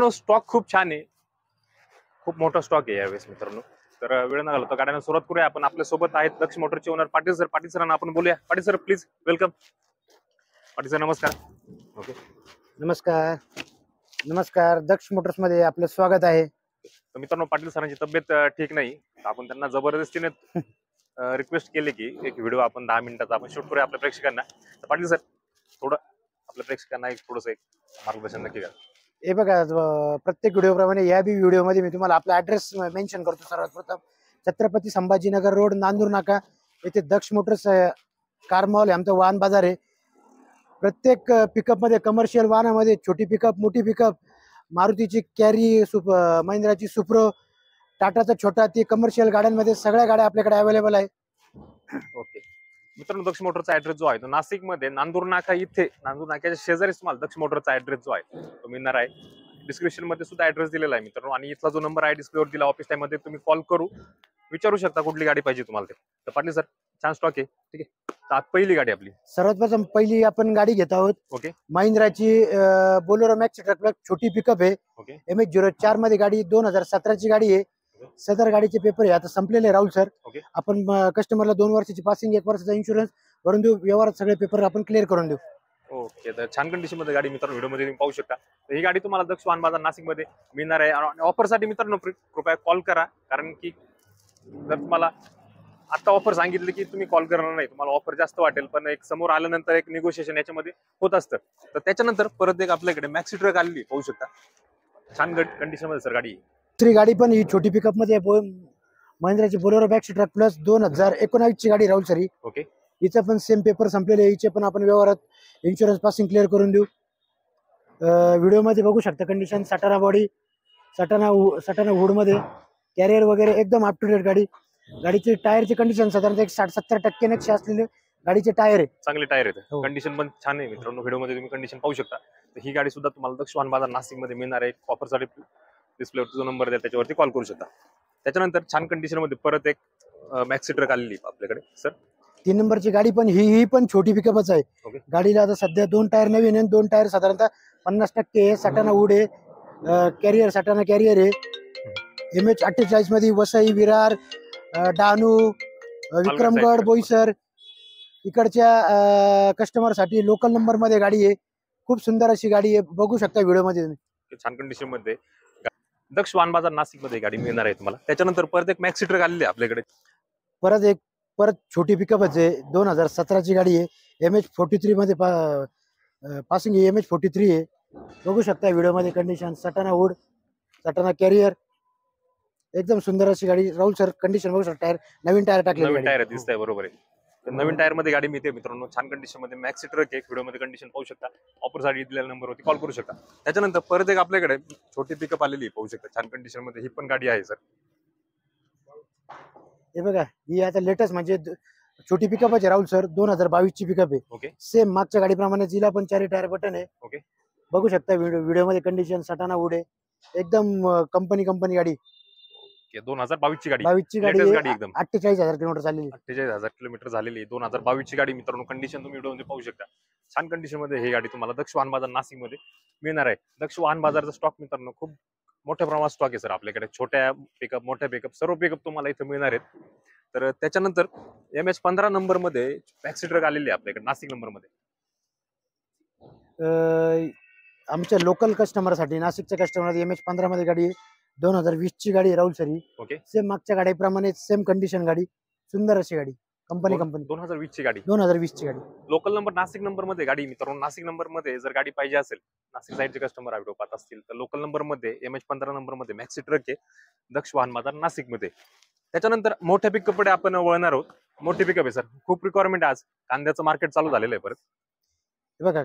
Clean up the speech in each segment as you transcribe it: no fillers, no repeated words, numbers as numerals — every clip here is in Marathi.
मित्रांनो स्टॉक खूप छान आहे, खूप मोठा स्टॉक आहे यावेळेस मित्रांनो. तर वेळ न घालवता गाड्यांना सुरुवात करूया आपण. आपल्या सोबत आहेत दक्ष मोटरचे ओनर पाटील सर. पाटील सरांना आपण बोलूया. Patil sir please welcome. Patil sir नमस्कार. ओके नमस्कार नमस्कार, दक्ष मोटर्स मध्ये आपलं स्वागत आहे. तर मित्रांनो पाटील सरांची तब्येत ठीक नाही, आपण त्यांना जबरदस्तीने रिक्वेस्ट केली की एक व्हिडिओ आपण 10 मिनिटाचा आपण शूट करूया आपल्या प्रेक्षकांना. तर पाटील सर थोडं आपल्या प्रेक्षकांना एक थोडंसं एक मार्गदर्शन नक्की करा. हे बघा, प्रत्येक व्हिडिओ प्रमाणे या बी व्हिडिओ मध्ये मी तुम्हाला आपला ऍड्रेस मेन्शन करतो. सर्वात प्रथम छत्रपती संभाजीनगर रोड, नांदूर नाका येथे दक्ष मोटर्स कार मॉल आहे, आमचं वाहन बाजार आहे. प्रत्येक पिकअप मध्ये, कमर्शियल वाहनामध्ये छोटी पिकअप, मोठी पिकअप, मारुतीची कॅरी, महिंद्राची सुप्रो, टाटाचा छोटा, ती कमर्शियल गाड्यांमध्ये सगळ्या गाड्या आपल्याकडे अवेलेबल आहे. ओके मित्रांनो, दक्ष मोटरचा ऍड्रेस जो आहे तो नाशिक मध्ये नांदूर नाका इथे, नांदूर नाक्याच्या शेजारीच तुम्हाला दक्ष मोटरचा ऍड्रेस जो आहे तो मिळणार आहे. डिस्क्रिप्शन मध्ये सुद्धा ऍड्रेस दिलेला आहे मित्रांनो, आणि इथला जो नंबर आहे डिस्प्लेवर दिला ऑफिस टाइम मध्ये, तुम्ही कॉल करू विचारू शकता कुठली गाडी पाहिजे तुम्हाला ते. तर पाटील सर छान स्टॉक आहे, ठीक आहे. तर आज पहिली गाडी आपली, सर्वात प्रथम पहिली आपण गाडी घेत आहोत. ओके महिंद्राची बोलेरो मॅक्स ट्रक छोटी पिकअप आहे. ओके MH04 मध्ये गाडी, 2017 ची गाडी आहे. सदर गाडीचे पेपर आता संपलेले राहुल सर. ओके आपण कस्टमरला 2 वर्षाची पासिंग, 1 वर्षाचा इन्शुरन्स भरून देऊ. व्यवहारात सगळे पेपर आपण क्लिअर करून देऊ. ओके. तर छान कंडिशन मध्ये गाडी मित्रांनो व्हिडिओ मध्ये तुम्ही पाहू शकता. तर ही गाडी तुम्हाला दक्ष वाहन बाजार नाशिक मध्ये मिळणार आहे. आणि ऑफरसाठी मित्रांनो कृपया कॉल करा, कारण की जर तुम्हाला आता ऑफर सांगितली की तुम्ही कॉल करणार नाही, तुम्हाला ऑफर जास्त वाटेल, पण एक समोर आल्यानंतर एक निगोशिएशन याच्यामध्ये होत असतं. तर त्याच्यानंतर परत एक आपल्याकडे मॅक्सी ट्रक आलेली पाहू शकता, छान कंडिशन मध्ये सर गाडी. दुसरी गाडी पण ही छोटी पिकअप मध्ये महिंद्राची बोलेरो मॅक्स ट्रक प्लस 2019 ची गाडी राहुल सर. ओके हिचं पण सेम पेपर संपलेले, हिचे पण आपण व्यवहारात इन्शुरन्स पासिंग क्लिअर करून देऊ. व्हिडिओ मध्ये बघू शकता condition. Satana body, Satana hood मध्ये, कॅरियर वगैरे एकदम अप टू डेट गाडी. गाडीची टायरची कंडिशन साधारणतः एक 60-70% नक्षी असलेले गाडीचे टायर आहे. चांगले टायर आहेत, हो. कंडिशन पण छान आहे मित्रांनो. व्हिडिओ मध्ये तुम्ही कंडिशन पाहू शकता. तर ही गाडी सुद्धा तुम्हाला दक्ष वाहन बाजार नाशिक मध्ये मिळणार आहे. ऑफरसाठी डिस्प्लेवर जो नंबर द्या त्याच्यावरती कॉल करू शकता. त्याच्यानंतर छान कंडिशन मध्ये परत एक मॅक्सी ट्रक आलेली आपल्याकडे सर. 3 नंबरची गाडी पण ही पण छोटी पिकअपच आहे. ओके गाडीला आता सध्या 2 टायर नवीन आहे, 2 टायर साधारणतः 50% आहे. सटाणा वूड आहे, कॅरियर सटाणा कॅरियर आहे. MH48 मध्ये वसई, विरार, डहाणू, विक्रमगड, बोईसर इकडच्या कस्टमर साठी लोकल नंबर मध्ये गाडी आहे. खूप सुंदर अशी गाडी आहे, बघू शकता व्हिडिओ मध्ये. छान कंडिशन मध्ये दक्ष वाहन बाजार नाशिक मध्ये गाडी मिळणार आहे तुम्हाला. त्याच्यानंतर परत एक मॅक्सी ट्रक आलेली आहे आपल्याकडे. परत छोटी पिकअपच आहे, 2017 ची गाडी आहे. MH43 मध्ये पासिंग आहे, MH43 आहे. बघू शकता व्हिडिओ मध्ये condition. Satana wood, Satana carrier, एकदम सुंदर अशी गाडी राहुल सर. कंडिशन बघू शकता, टायर नवीन टायर टाकले, नवीन टायर दिसत आहे, बरोबर आहे. तर नवीन टायर मध्ये गाडी मिळते मित्रांनो, छान कंडिशन मध्ये मॅक्सी ट्रक आहे. व्हिडिओ मध्ये कंडिशन पाहू शकता. ऑफरसाठी दिलेल्या नंबरवरती कॉल करू शकता. त्याच्यानंतर परत एक आपल्याकडे छोटी पिकअप आलेली पाहू शकता, छान कंडिशन मध्ये. ही पण गाडी आहे सर. हे बघा, ही आता लेटेस्ट म्हणजे छोटी पिकअप आहे राहुल सर. 2022 ची पिकअप आहे. ओके सेम मागच्या गाडीप्रमाणे जिला पण 4 टायर बटन आहे. ओके बघू शकता व्हिडिओ मध्ये कंडिशन. सटाणा वूड आहे, एकदम कंपनी गाडी. 2022 ची गाडी, 22 ची गाडी, Latest गाडी एकदम. 48,000 किलोमीटर चाललेली. 48,000 किलोमीटर झालेली 2022 ची गाडी मित्रांनो. कंडिशन तुम्ही व्हिडिओ मध्ये पाहू शकता. छान कंडिशन मध्ये ही गाडी तुम्हाला दक्ष वाहन बाजार नाशिक मध्ये मिळणार आहे. दक्ष वाहन बाजारचा स्टॉक मित्रांनो खूप मोठ्या प्रमाणात स्टॉक आहे सर आपल्याकडे. छोट्या पिकअप, मोठ्या पिकअप, सर्व पिकअप तुम्हाला इथे मिळणार आहेत. तर त्याच्यानंतर MH15 नंबर मध्ये मॅक्सी ट्रक आलेली आहे आपल्याकडे नाशिक नंबर मध्ये. आमच्या लोकल कस्टमर साठी, नाशिकच्या कस्टमर MH15 मध्ये गाडी आहे. 2020 ची गाडी आहे राहुल सर. ओके सेम मागच्या गाडीप्रमाणे सेम कंडिशन गाडी, सुंदर अशी गाडी. कंपनी 2020 ची गाडी, 2020 ची गाडी. लोकल नंबर नाशिक नंबर मध्ये गाडी मित्रांनो. नाशिक नंबर मध्ये जर गाडी पाहिजे असेल, नाशिक साईडचे कस्टमर व्हिडिओ पाहत असतील, तर लोकल नंबर मध्ये MH15 नंबर मध्ये मॅक्सी ट्रक आहे दक्ष वाहन बाजार नाशिक मध्ये. त्याच्यानंतर मोठ्या पिकअप कडे आपण वळणार आहोत. मोठी पिकअप आहे सर, खूप रिक्वायरमेंट. आज कांद्याचं मार्केट चालू झालेलं आहे परत. बघा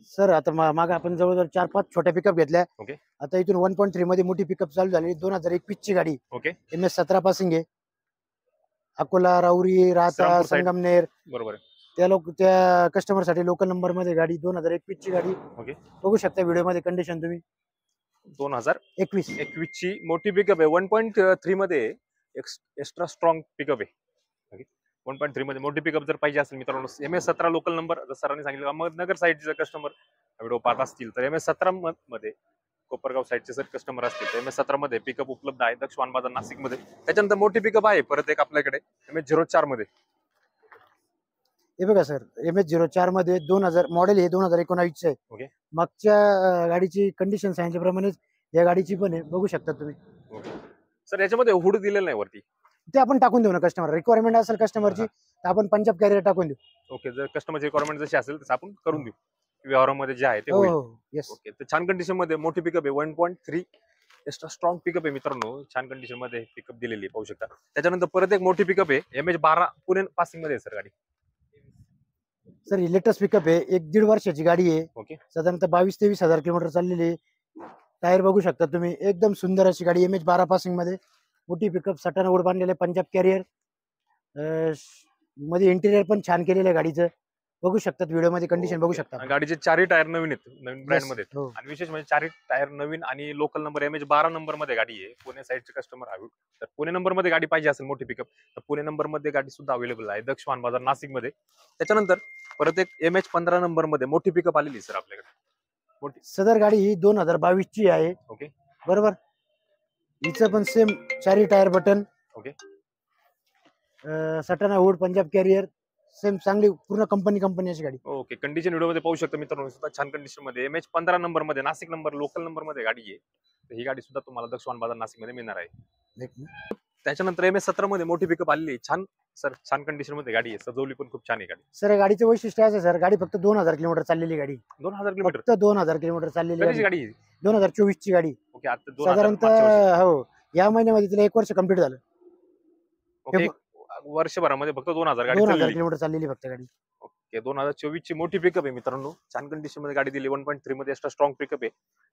सर, आता मागे आपण जवळजवळ 4-5 छोट्या पिकअप घेतल्या. ओके आता इथून 1.3 मध्ये मोठी पिकअप चालू झाली. 2021 ची गाडी. ओके MS17 पासिंग आहे. अकोला, राहुरी, राहता, संगमनेर, बरोबर आहे. त्या कस्टमर साठी लोकल नंबर मध्ये गाडी. 2021 ची गाडी. ओके बघू शकता व्हिडिओ मध्ये कंडिशन तुम्ही. 2021 ची मोठी पिकअप आहे. 1.3 मध्ये एक्स्ट्रा स्ट्रॉंग पिकअप आहे. 1.3 मध्ये मोठी पिकअप जर पाहिजे असेल मित्रांनो, MS17 लोकल नंबर, जर सरांनी सांगितलं अहमदनगर साईडचे कस्टमर व्हिडिओ पाहत असतील तर MS17 मध्ये कोपरगाव साईडचे जर कस्टमर असतील तर MS17 मध्ये पिकअप उपलब्ध आहे दक्ष वाहन बाजार नाशिकमध्ये. त्याच्यानंतर मोठी पिकअप आहे परत एक आपल्याकडे MS04 मध्ये. हे बघा सर, MS04 मध्ये 2000 मॉडेल हे 2019 चे आहे. ओके. मागच्या गाडीची कंडिशन सांगितल्याप्रमाणेच या गाडीची पण आहे, बघू शकता तुम्ही. ओके सर, याच्यामध्ये हुड दिलेलं नाही वरती. ते आपण टाकून देऊ ना, कस्टमर रिक्वायरमेंट असेल कस्टमरची तर आपण पंजाब कॅरियर टाकून देऊ. ओके, जर कस्टमरची रिक्वायरमेंट जशी असेल तसं आपण करून देऊ, व्यवहारामध्ये जे आहे ते हो होईल. हो येस. ओके, तर छान कंडिशन मध्ये मोठी पिकअप आहे 1.3 एक्स्ट्रा स्ट्रॉंग पिकअप आहे मित्रांनो. छान कंडिशन मध्ये पिकअप दिलेली आहे, पाहू शकता. त्याच्यानंतर परत एक मोठी पिकअप आहे MH12 पुणे पासिंग मध्ये आहे सर गाडी. सर ही लेटेस्ट पिकअप आहे, 1-1.5 वर्षाची गाडी आहे. ओके. साधारणतः 22-23 हजार किलोमीटर चाललेली आहे. टायर बघू शकता तुम्ही, एकदम सुंदर अशी गाडी MH12 पासिंग मध्ये. मोठी पिकअप, सटाना उड बांधलेले पंजाब कॅरियर. मध्ये इंटिरियर पण छान केलेलं आहे गाडीचं, बघू शकतात व्हिडिओ मध्ये कंडिशन बघू शकता. गाडीचे चारही टायर नवीन आहेत, नवीन ब्रँड Yes, मध्ये. हो. आणि विशेष म्हणजे चारही टायर नवीन आणि लोकल नंबर MH12 नंबर मध्ये गाडी आहे. पुणे साईडचे कस्टमर हवे तर पुणे नंबर मध्ये गाडी पाहिजे असेल मोठी पिकअप तर पुणे नंबर मध्ये गाडी सुद्धा अवेलेबल आहे दक्ष वाहन बाजार नाशिक मध्ये. त्याच्यानंतर परत एक MH15 नंबर मध्ये मोठी पिकअप आलेली सर आपल्याकडे. सदर गाडी ही 2022 ची आहे. ओके. बरोबर. हिचं पण सेम चारी टायर बटन. ओके. सटाना हुड पंजाब कॅरियर सेम चांगली पूर्ण कंपनी अशी गाडी. ओके, कंडिशन व्हिडिओ मध्ये पाहू शकता मित्रांनो, सुद्धा छान कंडिशन मध्ये MH15 नंबर मध्ये नाशिक नंबर लोकल नंबर मध्ये गाडी आहे. तर ही गाडी सुद्धा तुम्हाला दक्ष वाहन बाजार नाशिक मध्ये मिळणार आहे. त्याच्यानंतर MS17 मध्ये मोठी पिकअप आलेली आहे. छान सर, छान कंडिशन मध्ये गाडी आहे, सजवली पण खूप छान आहे गाडी. सर गाडीचं वैशिष्ट्य आहे सर, गाडी फक्त 2000 किलोमीटर चाललेली गाडी. 2000 किलोमीटर फक्त 2000 किलोमीटर चाललेली कधीची गाडी. गाडी आहे? 2024 ची गाडी. ओके, आता 2000 साधारणतः हो या महिन्यामध्ये तिला 1 वर्ष कंप्लीट झालं. ओके, वर्षभरामध्ये फक्त 2000 गाडी 2000 चाललेली. किलोमीटर चाललेली फक्त गाडी. ओके, 2024 ची मोठी पिकअप आहे मित्रांनो. छान कंडिशन मध्ये गाडी दिली, 1.3 मध्ये एक्स्ट्रा स्ट्रॉंग पिकअप आहे.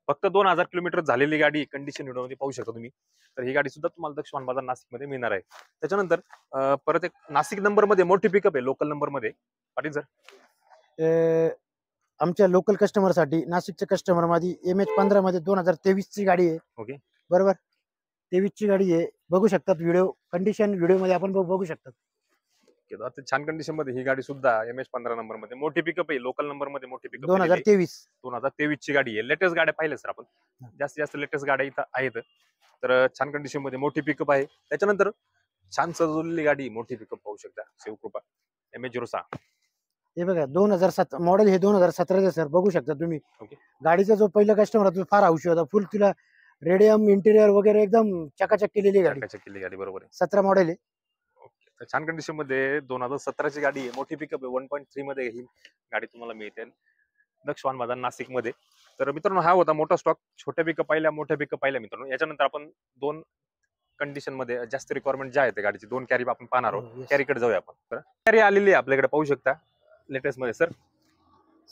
फक्त 2000 किलोमीटर झालेली गाडी कंडिशन व्हिडिओ मध्ये पाहू शकता तुम्ही. तर ही गाडी सुद्धा तुम्हाला दक्ष वाहन बाजार नाशिक मध्ये मिळणार आहे. त्याच्यानंतर परत एक नाशिक नंबर मध्ये मोठी पिकअप आहे लोकल नंबर मध्ये. पाटील सर, आमच्या लोकल कस्टमर साठी, नाशिकच्या कस्टमर मध्ये MH15 मध्ये 2023 ची गाडी आहे. ओके. बरोबर. 23 ची गाडी आहे, बघू शकतात व्हिडिओ कंडिशन व्हिडिओ मध्ये आपण बघू शकतात. आता छान कंडिशन मध्ये ही गाडी सुद्धा MH15 नंबर मध्ये मोठी पिकअप आहे लोकल नंबर मध्ये मोठी पिकअप 2023 ची गाडी आहे. लेटेस्ट गाड्या पाहिल्या सर आपण, जास्तीत जास्त लेटेस्ट गाड्या इथं आहेत. तर छान कंडिशन मध्ये मोठी पिकअप आहे. त्याच्यानंतर छान सजवलेली गाडी मोठी पिकअप पाहू शकता, शिवकृपा MH06. हे बघा 2007 मॉडेल हे 2017 सर, बघू शकता तुम्ही. ओके. गाडीचा जो पहिला कस्टमर होता फार हौशी होता, फुल तिला रेडियम इंटिरियर वगैरे एकदम चकाचक केलेली गाडी. चकाचक केलेली गाडी, बरोबर आहे. 17 मॉडेल आहे. तर छान कंडिशन मध्ये 2017 ची गाडी आहे, मोठी पिकअप आहे. 1.3 मध्ये ही गाडी तुम्हाला मिळते दक्ष वाहन बाजार नाशिक मध्ये. तर मित्रांनो, हा होता मोठा स्टॉक. छोट्या पिकअप पाहिल्या, मोठ्या पिकअप पाहिल्या मित्रांनो. याच्यानंतर आपण दोन कंडिशन मध्ये जास्त रिक्वायरमेंट ज्या आहेत गाडीची, 2 कॅरी आपण पाहणार आहोत. कॅरीकडे जाऊया आपण. कॅरी आलेली आहे आपल्याकडे, पाहू शकता लेटेस्ट मध्ये सर.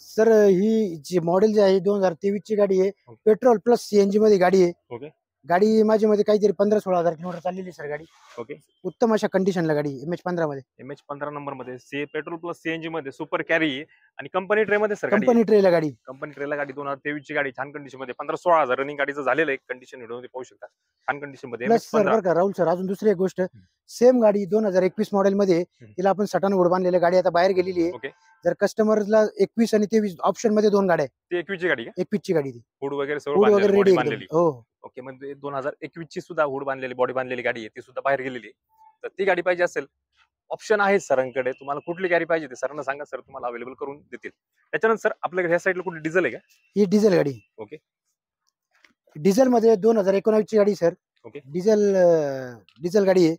सर ही जी मॉडेल जी आहे 2023 ची गाडी आहे, पेट्रोल प्लस CNG मध्ये गाडी आहे. ओके. गाडी माझ्या मध्ये काहीतरी 15-16 हजार किलोमीटर चाललेली सर गाडी. ओके. उत्तम अशा कंडिशनला गाडी MH15 मध्ये. MH15 नंबर मध्ये पेट्रोल प्लस CNG मध्ये सुपर कॅरी आणि कंपनी ट्रे मध्ये सर कंपनी ट्रेला गाडी. कंपनी ट्रेला गाडी 2023 ची गाडी छान कंडिशन मध्ये 15-16 हजार रनिंग गाडीचं झालेलं आहे. कंडिशन व्हिडिओ मध्ये पाहू शकता छान कंडिशन मध्ये. प्लस सर बरं का राहुल सर, अजून दुसरी एक गोष्ट, सेम गाडी 2021 मॉडेल मध्ये तिला आपण सटाना उड बांधलेली गाडी आता बाहेर गेलेली आहे. ओके. जर कस्टमरला 21 आणि 23 ऑप्शन मध्ये 2 गाड्या आहेत. ती 21 ची गाडी 21 ची गाडी ती हुड वगैरे हुड वगैरे सगळं रेडी बांधलेली. हो. ओके, म्हणजे 2021 ची सुद्धा हुड बांधलेली, बॉडी बांधलेली गाडी आहे, ती सुद्धा बाहेर गेलेली आहे. तर ती गाडी पाहिजे असेल, ऑप्शन आहे सरांकडे. तुम्हाला कुठली गाडी पाहिजे ते सरांना सांगा, सर तुम्हाला अवेलेबल करून देतील. त्याच्यानंतर सर आपल्याकडे ह्या साईडला कुठे डिझेल आहे का? ही डिझेल गाडी. ओके. डिझेल मध्ये 2019 ची गाडी सर. ओके. डिझेल गाडी आहे.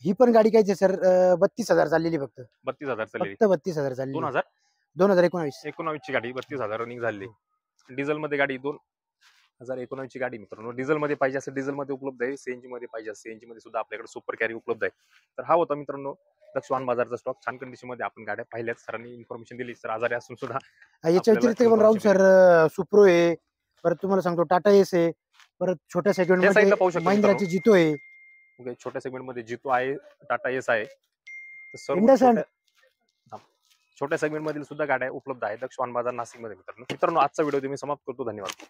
ही पण गाडी काय सर 32,000 चाललेली फक्त. 32,000 चाललेली. फक्त 32,000 चाललेली. 2019 ची गाडी 32,000 रनिंग झाली. डिझेल मध्ये गाडी 2019 ची गाडी मित्रांनो. डिझेल मध्ये पाहिजे असेल डिझेल मध्ये उपलब्ध आहे. CNG मध्ये पाहिजे असेल CNG मध्ये सुद्धा आपल्याकडे सुपर कॅरी उपलब्ध आहे. तर हा होता मित्रांनो दक्ष वाहन बाजारचा स्टॉक. छान कंडिशन मध्ये आपण गाड्या पाहिल्यात, सरांनी इन्फॉर्मेशन दिली. सर आजारी असून सुद्धा याच्या व्यतिरिक्त पण राहुल सर सुप्रो आहे, परत तुम्हाला सांगतो टाटा एस आहे, परत छोट्या सेगमेंट मध्ये महिंद्राची जितो आहे. ओके, छोट्या सेगमेंट मध्ये जितो आहे, टाटा एस आहे. छोट्या सेगमेंट मधील सुद्धा गाड्या उपलब्ध आहेत दक्ष वाहन बाजार नाशिक मध्ये मित्रांनो. आजचा व्हिडिओ तुम्ही समाप्त करतो. धन्यवाद.